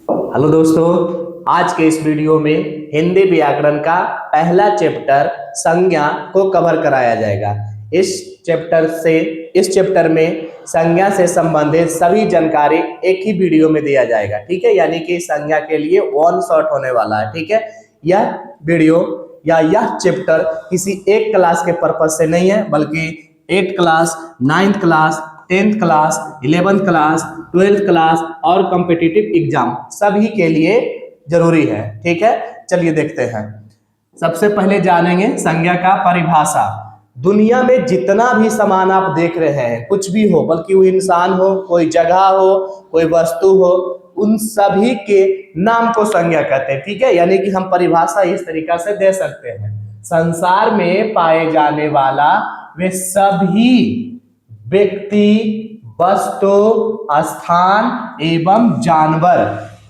Hello दोस्तों, आज के इस वीडियो में हिंदी व्याकरण का पहला चैप्टर संज्ञा को कवर कराया जाएगा। इस चैप्टर में संज्ञा से संबंधित सभी जानकारी एक ही वीडियो में दिया जाएगा। ठीक है, यानी कि संज्ञा के लिए वन शॉट होने वाला है। ठीक है, यह वीडियो या यह चैप्टर किसी एक क्लास के पर्पज से नहीं है, बल्कि 8th class, 9th class, 10th class, 11th class, 12th class और कॉम्पिटिटिव एग्जाम सभी के लिए जरूरी है। ठीक है, चलिए देखते हैं। सबसे पहले जानेंगे संज्ञा का परिभाषा। दुनिया में जितना भी सामान आप देख रहे हैं, कुछ भी हो, बल्कि वो इंसान हो, कोई जगह हो, कोई वस्तु हो, उन सभी के नाम को संज्ञा कहते हैं। ठीक है, यानी कि हम परिभाषा इस तरीका से दे सकते हैं। संसार में पाए जाने वाला वे सभी व्यक्ति, वस्तु, स्थान एवं जानवर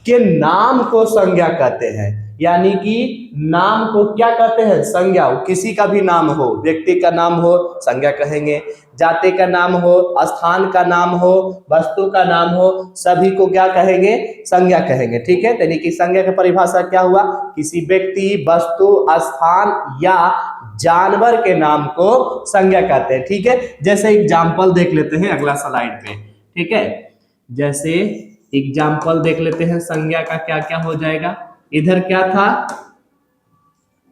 के नाम को संज्ञा कहते हैं। यानी कि नाम को क्या कहते हैं? संज्ञा। किसी का भी नाम हो, व्यक्ति का नाम हो, संज्ञा कहेंगे। जाति का नाम हो, स्थान का नाम हो, वस्तु का नाम हो, सभी को क्या कहेंगे? संज्ञा कहेंगे। ठीक है, यानी कि संज्ञा की परिभाषा क्या हुआ? किसी व्यक्ति, वस्तु, स्थान या जानवर के नाम को संज्ञा कहते हैं। ठीक है, जैसे एग्जाम्पल देख लेते हैं अगला स्लाइड पे। ठीक है, जैसे एग्जाम्पल देख लेते हैं संज्ञा का क्या क्या हो जाएगा। इधर क्या था?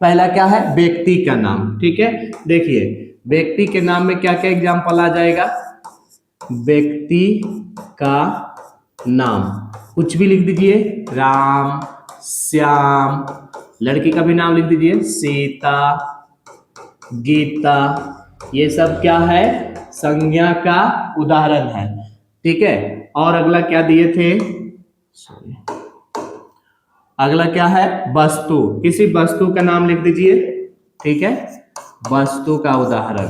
पहला क्या है? व्यक्ति का नाम। ठीक है, देखिए व्यक्ति के नाम में क्या क्या एग्जाम्पल आ जाएगा। व्यक्ति का नाम कुछ भी लिख दीजिए, राम, श्याम। लड़की का भी नाम लिख दीजिए, सीता, गीता। ये सब क्या है? संज्ञा का उदाहरण है। ठीक है, और अगला क्या दिए थे? अगला क्या है? वस्तु। किसी वस्तु का नाम लिख दीजिए। ठीक है, वस्तु का उदाहरण।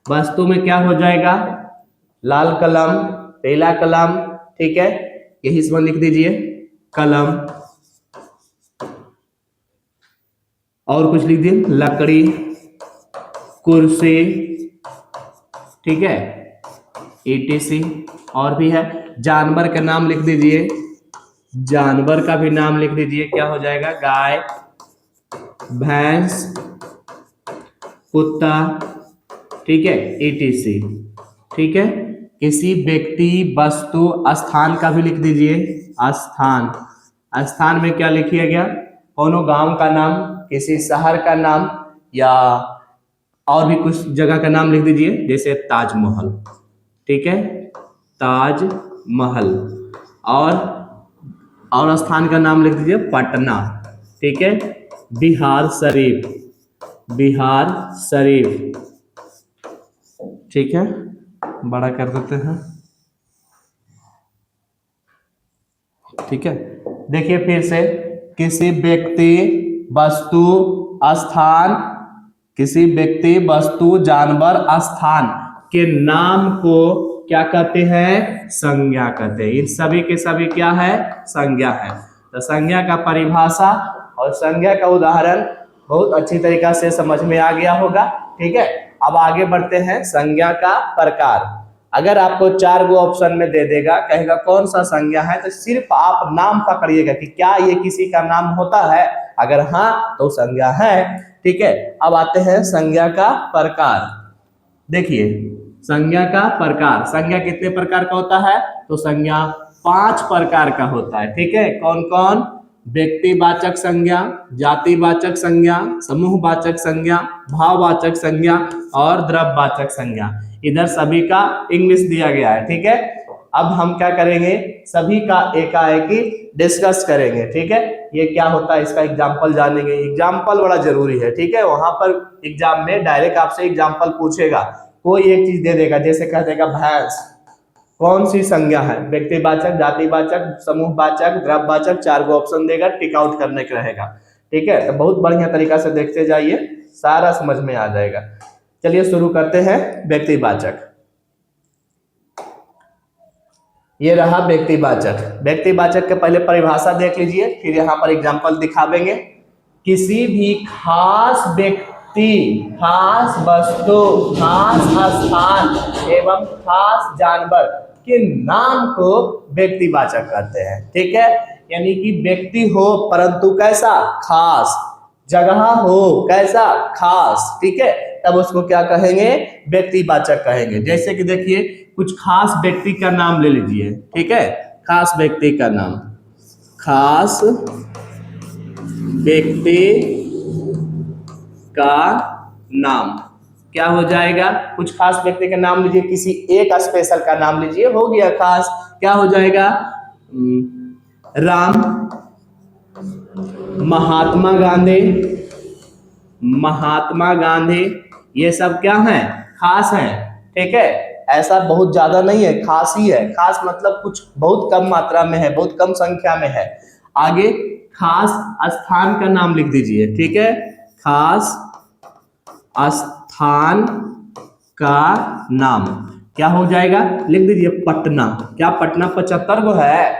वस्तु में क्या हो जाएगा? लाल कलम, पीला कलम। ठीक है, यही इसमें लिख दीजिए, कलम। और कुछ लिख दीजिए, लकड़ी, कुर्सी। ठीक है, ETC। और भी है। जानवर का नाम लिख दीजिए, जानवर का भी नाम लिख दीजिए। क्या हो जाएगा? गाय, भैंस, कुत्ता। ठीक है, ETC। ठीक है, किसी व्यक्ति, वस्तु, स्थान का भी लिख दीजिए, स्थान। स्थान में क्या लिखिए गया? कोनो गांव का नाम, किसी शहर का नाम, या और भी कुछ जगह का नाम लिख दीजिए, जैसे ताजमहल। ठीक है, ताजमहल। और स्थान का नाम लिख दीजिए, पटना। ठीक है, बिहार शरीफ, बिहार शरीफ। ठीक है, बड़ा कर देते हैं। ठीक है, देखिए फिर से, किसी व्यक्ति, वस्तु, स्थान, किसी व्यक्ति, वस्तु, जानवर, स्थान के नाम को क्या कहते हैं? संज्ञा कहते हैं। इन सभी के सभी क्या है? संज्ञा है। तो संज्ञा का परिभाषा और संज्ञा का उदाहरण बहुत अच्छी तरीका से समझ में आ गया होगा। ठीक है, अब आगे बढ़ते हैं। संज्ञा का प्रकार। अगर आपको 4 गो ऑप्शन में दे देगा, कहेगा कौन सा संज्ञा है, तो सिर्फ आप नाम पकड़िएगा कि क्या ये किसी का नाम होता है। अगर हाँ, तो संज्ञा है। ठीक है, अब आते हैं संज्ञा का प्रकार। देखिए संज्ञा का प्रकार। संज्ञा कितने प्रकार का होता है? तो संज्ञा 5 प्रकार का होता है। ठीक है, कौन कौन? व्यक्तिवाचक संज्ञा, जातिवाचक संज्ञा, समूहवाचक संज्ञा, भाववाचक संज्ञा और द्रव्यवाचक संज्ञा। इधर सभी का इंग्लिश दिया गया है। ठीक है, अब हम क्या करेंगे? सभी का एकाएकी डिस्कस करेंगे। ठीक है, ये क्या होता है, इसका एग्जाम्पल जानेंगे। एग्जाम्पल बड़ा जरूरी है। ठीक है, वहां पर एग्जाम में डायरेक्ट आपसे एग्जाम्पल पूछेगा, कोई एक चीज दे देगा, जैसे कह देगा भैंस, कौन सी संज्ञा है? व्यक्तिवाचक, जातिवाचक, समूहवाचक, द्रव्यवाचक। 4 गो ऑप्शन देगा, टिक आउट करने का रहेगा। ठीक है, तो बहुत बढ़िया तरीका से देखते जाइए, सारा समझ में आ जाएगा। चलिए शुरू करते हैं। व्यक्तिवाचक, ये रहा व्यक्तिवाचक। व्यक्तिवाचक के पहले परिभाषा देख लीजिए, फिर यहाँ पर एग्जाम्पल दिखा देंगे। किसी भी खास व्यक्ति, खास वस्तु, खास स्थान एवं खास जानवर के नाम को व्यक्तिवाचक कहते हैं। ठीक है, यानी कि व्यक्ति हो परंतु कैसा, खास, जगह हो कैसा, खास, ठीक है, तब उसको क्या कहेंगे, व्यक्तिवाचक कहेंगे। जैसे कि देखिए कुछ खास व्यक्ति का नाम ले लीजिए, ठीक है, खास व्यक्ति का नाम, खास व्यक्ति का नाम क्या हो जाएगा, कुछ खास व्यक्ति का नाम लीजिए, किसी एक स्पेशल का नाम लीजिए, हो गया खास, क्या हो जाएगा, राम, महात्मा गांधी, महात्मा गांधी, ये सब क्या है, खास है, ठीक है, ऐसा बहुत ज्यादा नहीं है, खास ही है, खास मतलब कुछ बहुत कम मात्रा में है, बहुत कम संख्या में है। आगे खास स्थान का नाम लिख दीजिए, ठीक है, खास स्थान का नाम क्या हो जाएगा, लिख दीजिए पटना, क्या पटना 75 को है,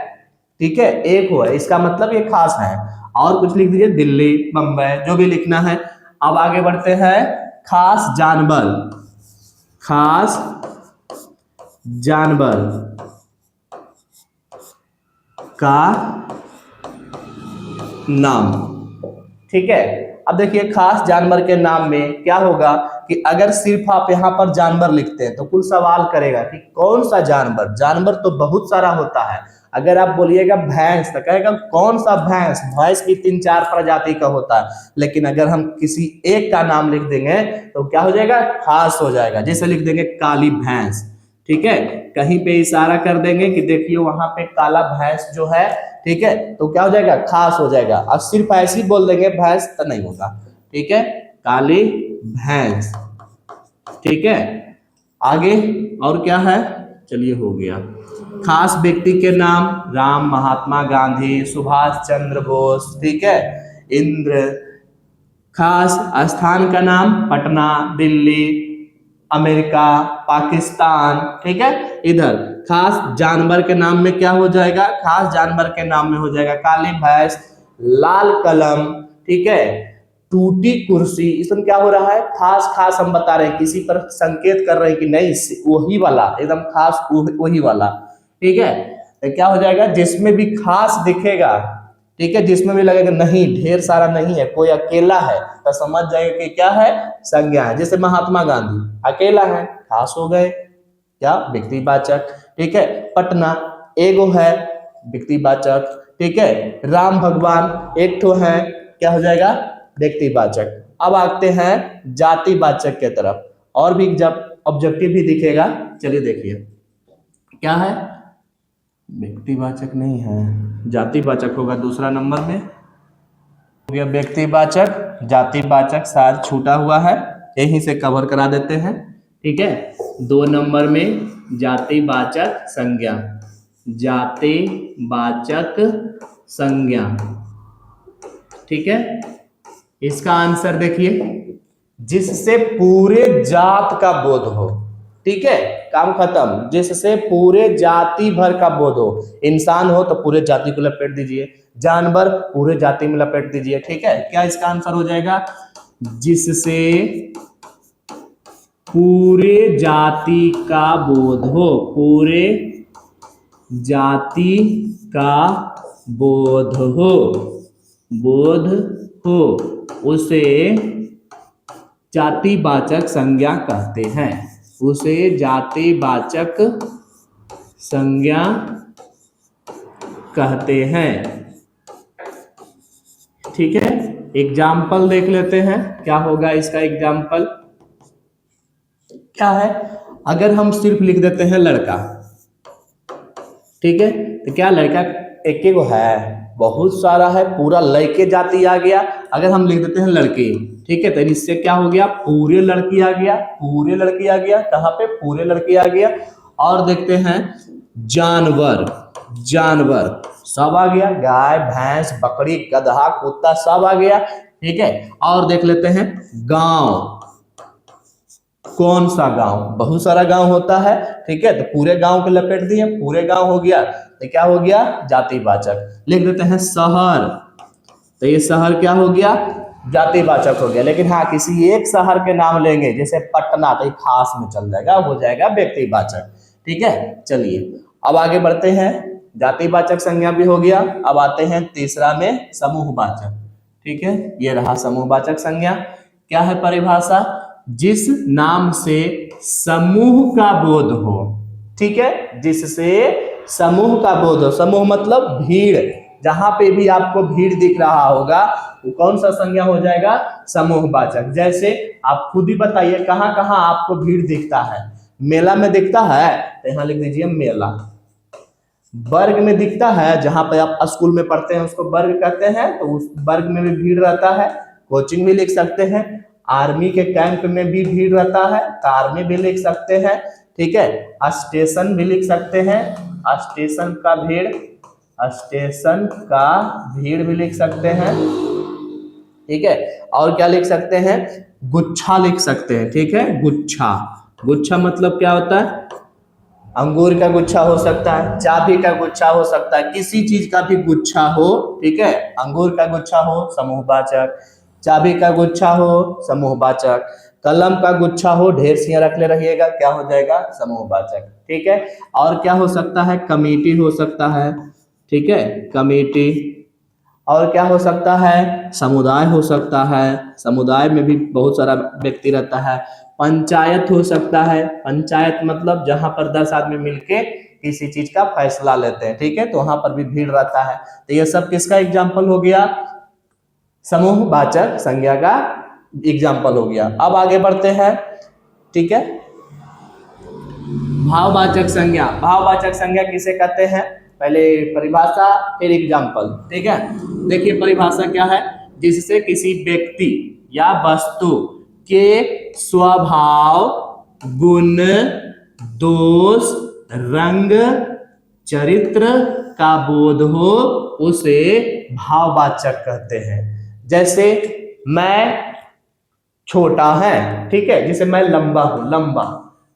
ठीक है, एक हो है, इसका मतलब ये खास है। और कुछ लिख दीजिए, दिल्ली, बंबई, जो भी लिखना है। अब आगे बढ़ते हैं, खास जानवर, खास जानवर का नाम, ठीक है। अब देखिए खास जानवर के नाम में क्या होगा कि अगर सिर्फ आप यहाँ पर जानवर लिखते हैं तो कुल सवाल करेगा कि कौन सा जानवर, जानवर तो बहुत सारा होता है। अगर आप बोलिएगा भैंस तो कहेगा कौन सा भैंस, भैंस भी 3-4 प्रजाति का होता है। लेकिन अगर हम किसी एक का नाम लिख देंगे तो क्या हो जाएगा, खास हो जाएगा। जैसे लिख देंगे काली भैंस, ठीक है, कहीं पे इशारा कर देंगे कि देखिए वहां पे काला भैंस जो है, ठीक है, तो क्या हो जाएगा, खास हो जाएगा। अब सिर्फ ऐसे ही बोल देंगे भैंस तो नहीं होगा, ठीक है, काली भैंस, ठीक है। आगे और क्या है, चलिए हो गया। खास व्यक्ति के नाम, राम, महात्मा गांधी, सुभाष चंद्र बोस, ठीक है, इंद्र। खास स्थान का नाम, पटना, दिल्ली, अमेरिका, पाकिस्तान, ठीक है। इधर खास जानवर के नाम में क्या हो जाएगा, खास जानवर के नाम में हो जाएगा काली भैंस, लाल कलम, ठीक है, टूटी कुर्सी। इसमें क्या हो रहा है, खास खास हम बता रहे हैं, किसी पर संकेत कर रहे हैं कि नहीं वही वाला, एकदम खास वही वाला, ठीक है। तो क्या हो जाएगा, जिसमें भी खास दिखेगा, ठीक है, जिसमें भी लगेगा नहीं ढेर सारा नहीं है, कोई अकेला है, तो समझ जाएगा कि क्या है, संज्ञा है। जैसे महात्मा गांधी अकेला है, खास हो गए, क्या, व्यक्तिवाचक, ठीक है। पटना एगो है, व्यक्तिवाचक, ठीक है। राम भगवान एक ठो है, क्या हो जाएगा, व्यक्तिवाचक। अब आते हैं जातिवाचक के तरफ, और भी जब ऑब्जेक्टिव भी दिखेगा, चलिए देखिए क्या है, व्यक्तिवाचक नहीं है, जातिवाचक होगा दूसरा नंबर में, हो गया व्यक्तिवाचक, जातिवाचक शायद छूटा हुआ है, यहीं से कवर करा देते हैं, ठीक है। 2 नंबर में जातिवाचक संज्ञा, जातिवाचक संज्ञा, ठीक है। इसका आंसर देखिए, जिससे पूरे जात का बोध हो, ठीक है, काम खत्म, जिससे पूरे जाति भर का बोध हो। इंसान हो तो पूरे जाति को लपेट दीजिए, जानवर पूरे जाति में लपेट दीजिए, ठीक है। क्या इसका आंसर हो जाएगा, जिससे पूरे जाति का बोध हो, पूरे जाति का बोध हो, बोध हो, उसे जातिवाचक संज्ञा कहते हैं, उसे जातिवाचक संज्ञा कहते हैं, ठीक है। एग्जाम्पल देख लेते हैं, क्या होगा इसका एग्जाम्पल, क्या है, अगर हम सिर्फ लिख देते हैं लड़का, ठीक है, तो क्या लड़का एक ही को है, बहुत सारा है, पूरा लड़के जाति आ गया। अगर हम लिख देते हैं लड़की, ठीक है, तो इससे क्या हो गया, पूरे लड़की आ गया, पूरे लड़की आ गया, कहाँ पे, पूरे लड़की आ गया। और देखते हैं जानवर, जानवर सब आ गया, गाय, भैंस, बकरी, गधा, कुत्ता सब आ गया, ठीक है। और देख लेते हैं गांव, कौन सा गांव, बहुत सारा गांव होता है, ठीक है, तो पूरे गांव को लपेट दिए, पूरे गांव हो गया, तो क्या हो गया, जातिवाचक। लिख देते हैं शहर, तो ये शहर क्या हो गया, जातिवाचक हो गया। लेकिन हाँ किसी एक शहर के नाम लेंगे जैसे पटना, तो खास में चल जाएगा, हो जाएगा व्यक्तिवाचक, ठीक है। चलिए अब आगे बढ़ते हैं, जातिवाचक संज्ञा भी हो गया। अब आते हैं तीसरा में समूहवाचक। ठीक है, ये रहा समूहवाचक संज्ञा। क्या है परिभाषा? जिस नाम से समूह का बोध हो। ठीक है, जिससे समूह का बोध हो। समूह मतलब भीड़, जहां पे भी आपको भीड़ दिख रहा होगा वो कौन सा संज्ञा हो जाएगा? समूहवाचक। जैसे आप खुद ही बताइए कहाँ कहाँ आपको भीड़ दिखता है? मेला में दिखता है तो यहाँ लिख दीजिए मेला। वर्ग में दिखता है, जहां पे आप स्कूल में पढ़ते हैं उसको वर्ग कहते हैं, तो उस वर्ग में भी भीड़ रहता है। कोचिंग भी लिख सकते हैं। आर्मी के कैंप में भी भीड़ रहता है, तो आर्मी भी लिख सकते हैं। ठीक है, स्टेशन भी लिख सकते हैं, स्टेशन का भीड़, स्टेशन का भीड़ भी लिख सकते हैं। ठीक है, और क्या लिख सकते हैं? गुच्छा लिख सकते हैं। ठीक है, गुच्छा। गुच्छा मतलब क्या होता है? अंगूर का गुच्छा हो सकता है, चाबी का गुच्छा हो सकता है, किसी चीज का भी गुच्छा हो। ठीक है, अंगूर का गुच्छा हो समूहवाचक, चाबी का गुच्छा हो समूहवाचक, कलम का गुच्छा हो, ढेर सियां रख ले रहिएगा, क्या हो जाएगा? समूहवाचक। ठीक है, और क्या हो सकता है? कमेटी हो सकता है। ठीक है, कमेटी। और क्या हो सकता है? समुदाय हो सकता है, समुदाय में भी बहुत सारा व्यक्ति रहता है। पंचायत हो सकता है, पंचायत मतलब जहां पर 10 आदमी मिलके किसी चीज का फैसला लेते हैं। ठीक है, तो वहां पर भी भीड़ रहता है। तो ये सब किसका एग्जाम्पल हो गया? समूहवाचक संज्ञा का एग्जाम्पल हो गया। अब आगे बढ़ते हैं। ठीक है, भाववाचक संज्ञा। भाववाचक संज्ञा किसे कहते हैं? पहले परिभाषा फिर एग्जाम्पल। ठीक है, देखिए परिभाषा क्या है? जिससे किसी व्यक्ति या वस्तु के स्वभाव, गुण, दोष, रंग, चरित्र का बोध हो उसे भाववाचक कहते हैं। जैसे मैं छोटा है, ठीक है, जैसे मैं लंबा हूं, लंबा।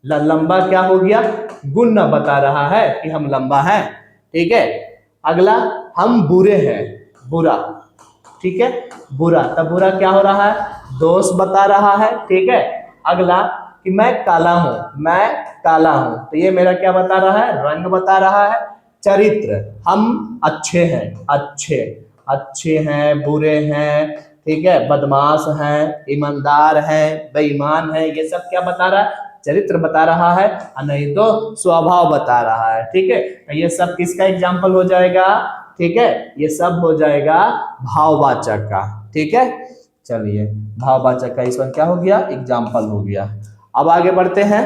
लंबा क्या हो गया? गुण न बता रहा है कि हम लंबा हैं। ठीक है, अगला हम बुरे हैं, बुरा। ठीक है, बुरा, तब बुरा क्या हो रहा है? दोष बता रहा है। ठीक है, अगला कि मैं काला हूं, मैं काला हूं, तो ये मेरा क्या बता रहा है? रंग बता रहा है। चरित्र, हम अच्छे हैं, अच्छे, अच्छे हैं, बुरे हैं, ठीक है, बदमाश हैं, ईमानदार हैं, बेईमान हैं, ये सब क्या बता रहा है? चरित्र बता रहा है, और नहीं तो स्वभाव बता रहा है। ठीक है, तो ये सब किसका एग्जाम्पल हो जाएगा? ठीक है, ये सब हो जाएगा भाववाचक का। ठीक है, चलिए भाववाचक का इस पर क्या हो गया? एग्जाम्पल हो गया। अब आगे बढ़ते हैं।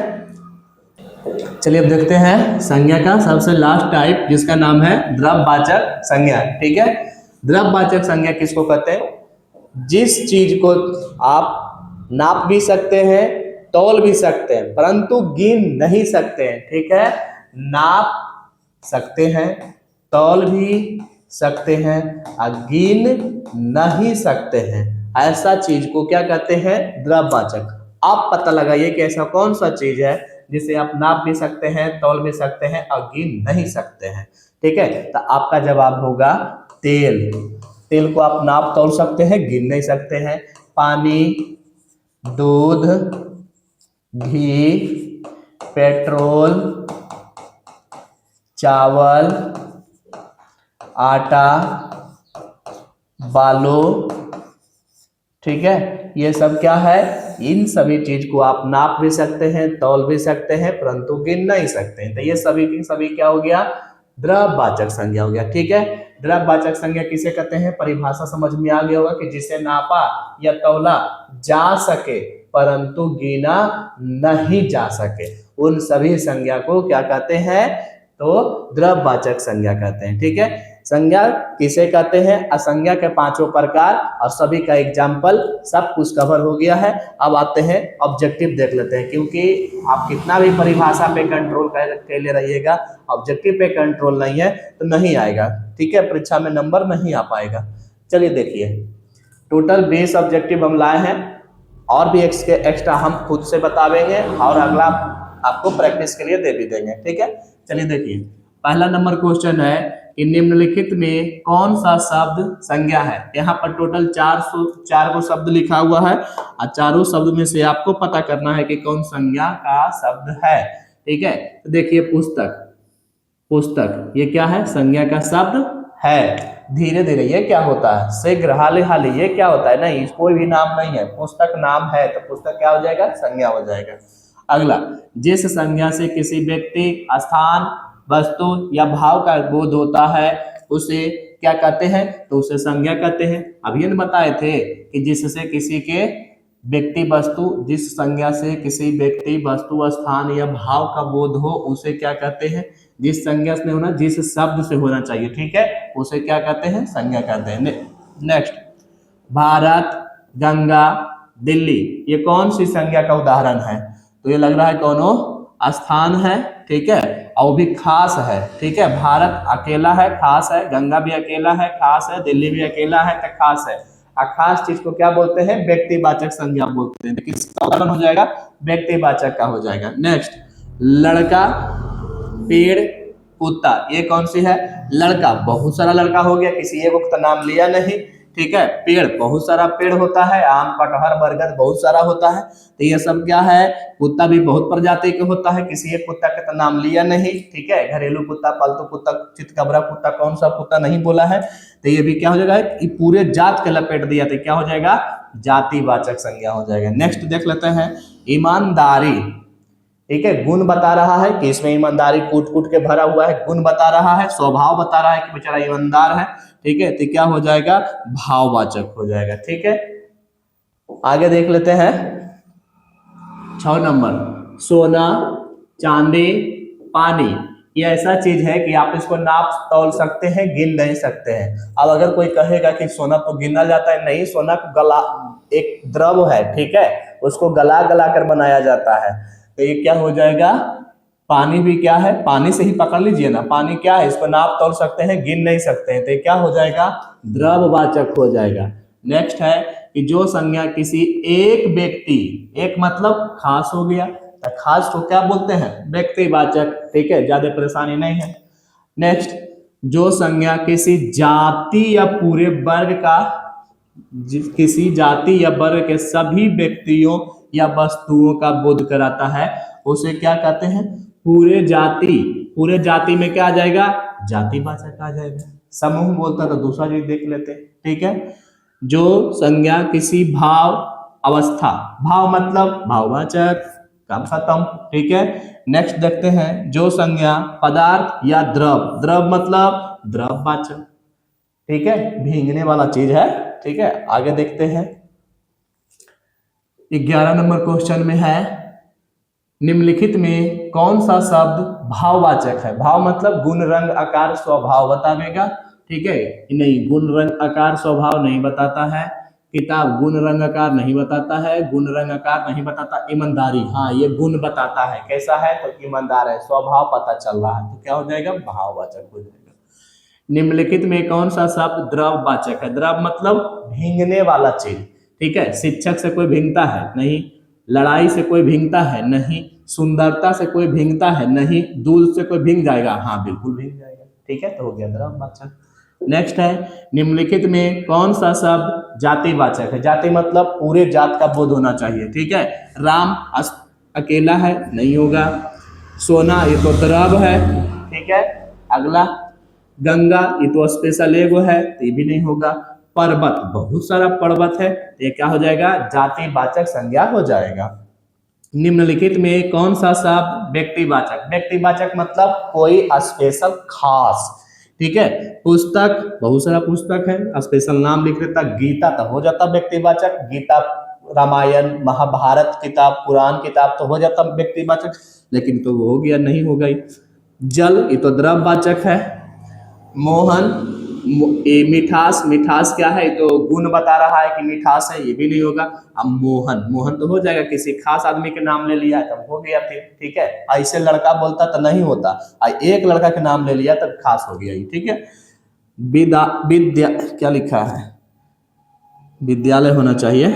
चलिए अब देखते हैं संज्ञा का सबसे लास्ट टाइप, जिसका नाम है द्रव्यवाचक संज्ञा। ठीक है, द्रव्यवाचक संज्ञा किसको कहते हैं? जिस चीज को आप नाप भी सकते हैं, तौल भी सकते हैं, परंतु गिन नहीं सकते हैं। ठीक है, नाप सकते हैं, तौल भी सकते हैं, और गिन नहीं सकते हैं, ऐसा चीज को क्या कहते हैं? द्रव्यवाचक। आप पता लगाइए कि ऐसा कौन सा चीज है जिसे आप नाप भी सकते हैं, तौल भी सकते हैं, और गिन नहीं सकते हैं। ठीक है, तो आपका जवाब होगा तेल। तेल को आप नाप तौल सकते हैं, गिन नहीं सकते हैं। पानी, दूध, घी, पेट्रोल, चावल, आटा, बालू। ठीक है, ये सब क्या है? इन सभी चीज को आप नाप भी सकते हैं, तौल भी सकते हैं, परंतु गिन नहीं सकते हैं। तो ये सभी की सभी क्या हो गया? द्रव्यवाचक संज्ञा हो गया। ठीक है, द्रव्यवाचक संज्ञा किसे कहते हैं? परिभाषा समझ में आ गया होगा कि जिसे नापा या तौला जा सके परंतु गिना नहीं जा सके, उन सभी संज्ञा को क्या कहते हैं? तो द्रव्यवाचक संज्ञा कहते हैं। ठीक है, संज्ञा किसे कहते हैं? असंज्ञा के पांचों प्रकार और सभी का एग्जाम्पल, सब कुछ कवर हो गया है। अब आते हैं ऑब्जेक्टिव देख लेते हैं, क्योंकि आप कितना भी परिभाषा पे कंट्रोल कर ले रहिएगा, ऑब्जेक्टिव पे कंट्रोल नहीं है तो नहीं आएगा। ठीक है, परीक्षा में नंबर नहीं आ पाएगा। चलिए देखिए, टोटल 20 ऑब्जेक्टिव हम लाए हैं, और भी एक्स्ट्रा हम खुद से बतावेंगे, और अगला आपको प्रैक्टिस के लिए दे भी देंगे। ठीक है, चलिए देखिए, पहला नंबर क्वेश्चन है कि निम्नलिखित में कौन सा शब्द संज्ञा है? यहाँ पर टोटल 4 को शब्द लिखा हुआ है, और चारों शब्द में से आपको पता करना है कि कौन संज्ञा का शब्द है। ठीक है, तो देखिए पुस्तक, पुस्तक ये क्या है? संज्ञा का शब्द है। धीरे धीरे ये क्या होता है? शीघ्र, हाल हाल ये क्या होता है? नहीं, कोई भी नाम नहीं है, पुस्तक नाम है तो पुस्तक क्या हो जाएगा? संज्ञा हो जाएगा। अगला, जिस संज्ञा से किसी व्यक्ति, स्थान, वस्तु या भाव का बोध होता है उसे क्या कहते हैं? तो उसे संज्ञा कहते हैं। अभी ने बताए थे कि जिससे किसी के व्यक्ति वस्तु, जिस संज्ञा से किसी व्यक्ति वस्तु स्थान या भाव का बोध हो उसे क्या कहते हैं? जिस संज्ञा से होना, जिस शब्द से होना चाहिए, ठीक है, उसे क्या कहते हैं? संज्ञा कहते हैं। नेक्स्ट, भारत, गंगा, दिल्ली ये कौन सी संज्ञा का उदाहरण है? तो ये लग रहा है कोनो स्थान है, ठीक है, और वो भी खास है, ठीक है। भारत अकेला है, खास है। गंगा भी अकेला है, खास है। दिल्ली भी अकेला है तो खास है। और खास चीज को क्या बोलते हैं? व्यक्तिवाचक संज्ञा बोलते हैं। किसका उदाहरण हो जाएगा? व्यक्तिवाचक का हो जाएगा। नेक्स्ट, लड़का, पेड़, कुत्ता ये कौन सी है? लड़का, बहुत सारा लड़का हो गया, किसी एक का नाम लिया नहीं, ठीक है। पेड़, बहुत सारा पेड़ होता है, आम, कटहर, बरगद बहुत सारा होता है, तो ये सब क्या है? कुत्ता भी बहुत प्रजाति के होता है, किसी एक कुत्ता का तो नाम लिया नहीं, ठीक है। घरेलू कुत्ता, पालतू कुत्ता, चितकबरा कुत्ता, कौन सा कुत्ता नहीं बोला है, तो ये भी क्या हो जाएगा? ये पूरे जात के लपेट दिया, तो क्या हो जाएगा? जातिवाचक संज्ञा हो जाएगा। नेक्स्ट देख लेते हैं, ईमानदारी, ठीक है, गुण बता रहा है कि इसमें ईमानदारी कूट कूट के भरा हुआ है, गुण बता रहा है, स्वभाव बता रहा है कि बेचारा ईमानदार है, ठीक है, तो क्या हो जाएगा? भाववाचक हो जाएगा, ठीक है। आगे देख लेते हैं 6 नंबर, सोना, चांदी, पानी ये ऐसा चीज है कि आप इसको नाप तौल सकते हैं, गिन नहीं सकते हैं। अब अगर कोई कहेगा कि सोना तो गिना जाता है, नहीं, सोना को गला, एक द्रव है, ठीक है, उसको गला गला कर बनाया जाता है, तो ये क्या हो जाएगा? पानी भी क्या है? पानी से ही पकड़ लीजिए ना, पानी क्या है? इसको नाप तोल सकते हैं, गिन नहीं सकते हैं, तो ये क्या हो जाएगा? द्रववाचक हो जाएगा। नेक्स्ट है कि जो संज्ञा किसी एक व्यक्ति, एक मतलब खास हो गया, तो खास को क्या बोलते हैं? व्यक्तिवाचक, ठीक है, ज्यादा परेशानी नहीं है। नेक्स्ट, जो संज्ञा किसी जाति या पूरे वर्ग का, किसी जाति या वर्ग के सभी व्यक्तियों या वस्तुओं का बोध कराता है उसे क्या कहते हैं? पूरे जाति। पूरे जाति में क्या आ जाएगा? जातिवाचक आ जाएगा। समूह बोलता तो दूसरा चीज देख लेते हैं, ठीक है। जो संज्ञा किसी भाव, अवस्था, भाव मतलब भाववाचक, काम खत्म, ठीक है। नेक्स्ट देखते हैं, जो संज्ञा पदार्थ या द्रव, द्रव मतलब द्रववाचक, ठीक है, भींगने वाला चीज है, ठीक है। आगे देखते हैं 11 नंबर क्वेश्चन में है, निम्नलिखित में कौन सा शब्द भाववाचक है? भाव मतलब गुण, रंग, आकार, स्वभाव बतावेगा, ठीक है। नहीं, गुण, रंग, आकार, स्वभाव नहीं बताता है। किताब गुण, रंग, आकार नहीं बताता है। गुण, रंग, आकार नहीं बताता। ईमानदारी, हाँ, ये गुण बताता है, कैसा है? तो ईमानदार है। स्वभाव पता चल रहा है, तो क्या हो जाएगा? भाववाचक हो जाएगा। निम्नलिखित में कौन सा शब्द द्रववाचक है? द्रव मतलब भींगने वाला चीज, ठीक है। शिक्षक से कोई भींगता है? नहीं। लड़ाई से कोई भींगता है? नहीं। सुंदरता से कोई भींगता है? नहीं। दूध से कोई भींग जाएगा? हाँ, बिल्कुल भींग जाएगा, ठीक है, तो हो गया द्रववाचक। नेक्स्ट है, निम्नलिखित में कौन सा शब्द जातिवाचक है? जाति मतलब पूरे जात का बोध होना चाहिए, ठीक है। राम अकेला है? नहीं होगा। सोना ये तो द्रव है, ठीक है। अगला, गंगा ये तो स्पेशल एगो है, तो ये भी नहीं होगा। पर्वत, बहुत सारा पर्वत है, तो ये क्या हो जाएगा? जातिवाचक संज्ञा हो जाएगा। निम्नलिखित में कौन सा शब्द व्यक्तिवाचक? व्यक्तिवाचक मतलब कोई स्पेशल, खास, ठीक है। पुस्तक, बहुत सारा पुस्तक है, स्पेशल नाम लिख देता। गीता तो हो जाता व्यक्तिवाचक, गीता, रामायण, महाभारत किताब, पुराण किताब तो हो जाता व्यक्तिवाचक, लेकिन तो वो हो गया, नहीं हो गई। जल ये तो द्रववाचक है। मोहन, ये मिठास, मिठास क्या है? तो गुण बता रहा है कि मिठास है, ये भी नहीं होगा। अब मोहन, मोहन तो हो जाएगा, किसी खास आदमी के नाम ले लिया तब हो गया फिर, ठीक है। ऐसे लड़का बोलता तो नहीं होता, एक लड़का के नाम ले लिया तब खास हो गया, ठीक है। विद्या क्या लिखा है? विद्यालय होना चाहिए,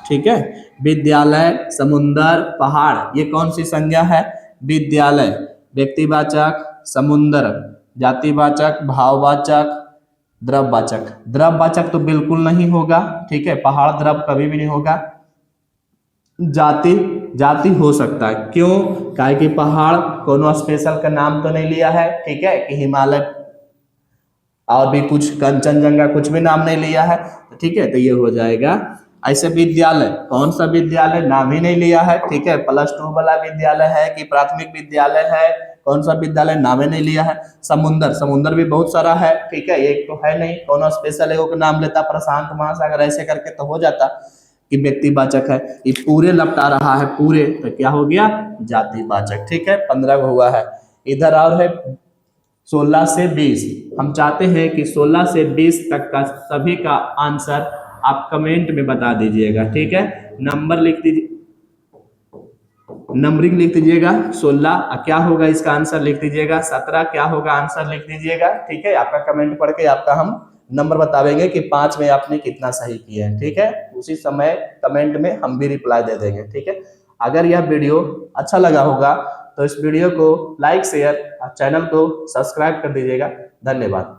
ठीक है। विद्यालय, समुंदर, पहाड़ ये कौन सी संज्ञा है? विद्यालय व्यक्तिवाचक, समुंदर जातिवाचक, भाववाचक, द्रववाचक। द्रववाचक तो बिल्कुल नहीं होगा, ठीक है। पहाड़ द्रव कभी भी नहीं होगा। जाति जाति हो सकता है। क्यों? काहे कि पहाड़ कोनो स्पेशल का नाम तो नहीं लिया है, ठीक है, कि हिमालय और भी कुछ कंचनजंगा कुछ भी नाम नहीं लिया है, ठीक है, तो ये हो जाएगा। ऐसे विद्यालय, कौन सा विद्यालय, नाम ही नहीं लिया है, ठीक है, +2 वाला विद्यालय है कि प्राथमिक विद्यालय है, कौन सा विद्यालय, नाम ही नहीं लिया है। समुंदर, समुंदर भी बहुत सारा है, ठीक है, एक तो है नहीं, कौन स्पेशल एगो का नाम लेता, प्रशांत महासागर, ऐसे करके तो हो जाता कि व्यक्तिवाचक है। ये पूरे लपटा रहा है पूरे, तो क्या हो गया, जातिवाचक, ठीक है, 15 हुआ है। इधर और है 16 से 20। हम चाहते हैं कि 16 से 20 तक का सभी का आंसर आप कमेंट में बता दीजिएगा, ठीक है। नंबर लिख दीजिए, नंबरिंग लिख दीजिएगा 16, क्या होगा इसका आंसर लिख दीजिएगा, 17 क्या होगा आंसर लिख दीजिएगा, ठीक है। आपका कमेंट पढ़ के आपका हम नंबर बतावेंगे कि 5 में आपने कितना सही किया है, ठीक है। उसी समय कमेंट में हम भी रिप्लाई दे देंगे, ठीक है। अगर यह वीडियो अच्छा लगा होगा तो इस वीडियो को लाइक शेयर और चैनल को सब्सक्राइब कर दीजिएगा। धन्यवाद।